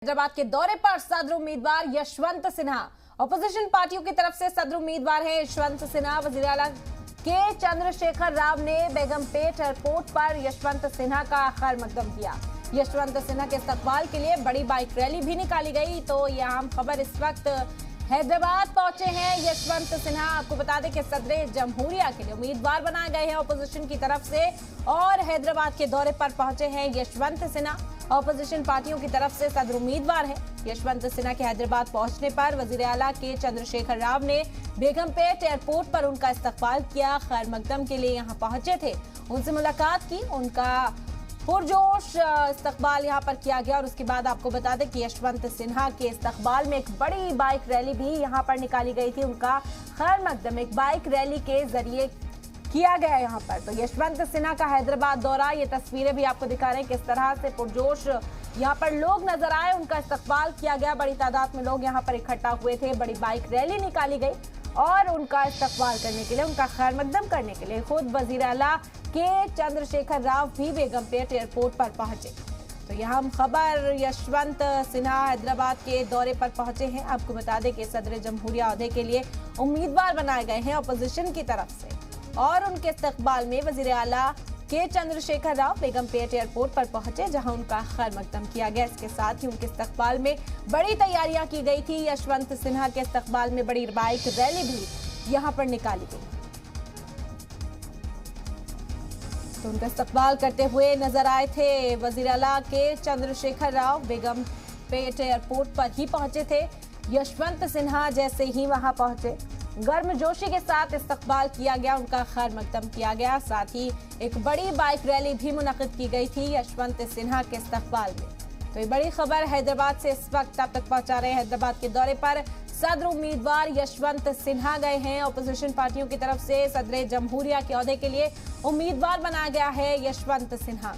हैदराबाद के दौरे पर सदर उम्मीदवार यशवंत सिन्हा। अपोजिशन पार्टियों की तरफ से सदर उम्मीदवार हैं यशवंत सिन्हा। वजीर आला के चंद्रशेखर राव ने बेगमपेट एयरपोर्ट पर यशवंत सिन्हा का खैर मकदम किया। यशवंत सिन्हा के इस्तकबाल के लिए बड़ी बाइक रैली भी निकाली गई। तो यह अहम खबर, इस वक्त हैदराबाद पहुंचे हैं यशवंत सिन्हा। आपको बता दें कि सदर जमहूरिया के लिए उम्मीदवार बनाए गए हैं अपोजिशन की तरफ से, और हैदराबाद के दौरे पर पहुंचे हैं यशवंत सिन्हा। अपोजिशन पार्टियों की तरफ से सदर उम्मीदवार है यशवंत सिन्हा के हैदराबाद पहुंचने पर वजीर आला के चंद्रशेखर राव ने बेगमपेट एयरपोर्ट पर उनका इस्तकबाल किया। खैर मकदम के लिए यहां पहुंचे थे, उनसे मुलाकात की, उनका पुरजोश इस्तकबाल यहां पर किया गया। और उसके बाद आपको बता दें कि यशवंत सिन्हा के इस्तकबाल में एक बड़ी बाइक रैली भी यहां पर निकाली गई थी। उनका खैर मकदम एक बाइक रैली के जरिए किया गया यहाँ पर। तो यशवंत सिन्हा का हैदराबाद दौरा, ये तस्वीरें भी आपको दिखा रहे हैं किस तरह से पुरजोश यहाँ पर लोग नजर आए, उनका इस्तकबाल किया गया। बड़ी तादाद में लोग यहाँ पर इकट्ठा हुए थे, बड़ी बाइक रैली निकाली गई और उनका इस्तकबाल करने के लिए, उनका खैर मकदम करने के लिए खुद वजीर आला के चंद्रशेखर राव भी बेगमपेट एयरपोर्ट पर पहुंचे। तो यहाँ हम खबर, यशवंत सिन्हा हैदराबाद के दौरे पर पहुंचे हैं। आपको बता दें कि सदर जमहूरिया ओहदे के लिए उम्मीदवार बनाए गए हैं अपोजिशन की तरफ से, और उनके इस्तकबाल में वजीर आला के चंद्रशेखर राव बेगमपेट एयरपोर्ट पर पहुंचे, जहां उनका खैर मकदम किया गया। इसके साथ ही उनके इस्तकबाल में बड़ी तैयारियां की गई थी। यशवंत सिन्हा के इस्तकबाल में बड़ी बाइक रैली भी यहां पर निकाली गई। तो उनका इस्तकबाल करते हुए नजर आए थे वजीर आला के चंद्रशेखर राव। बेगमपेट एयरपोर्ट पर ही पहुंचे थे यशवंत सिन्हा। जैसे ही वहां पहुंचे, गर्मजोशी के साथ इस्तकबाल किया गया, उनका खैर मकदम किया गया। साथ ही एक बड़ी बाइक रैली भी मुनक्किद की गई थी यशवंत सिन्हा के इस्तकबाल में। तो ये बड़ी खबर हैदराबाद से इस वक्त आप तक पहुंचा रहे हैं। हैदराबाद के दौरे पर सदर उम्मीदवार यशवंत सिन्हा गए हैं। अपोजिशन पार्टियों की तरफ से सदर जमहूरिया के ओहदे के लिए उम्मीदवार बनाया गया है यशवंत सिन्हा।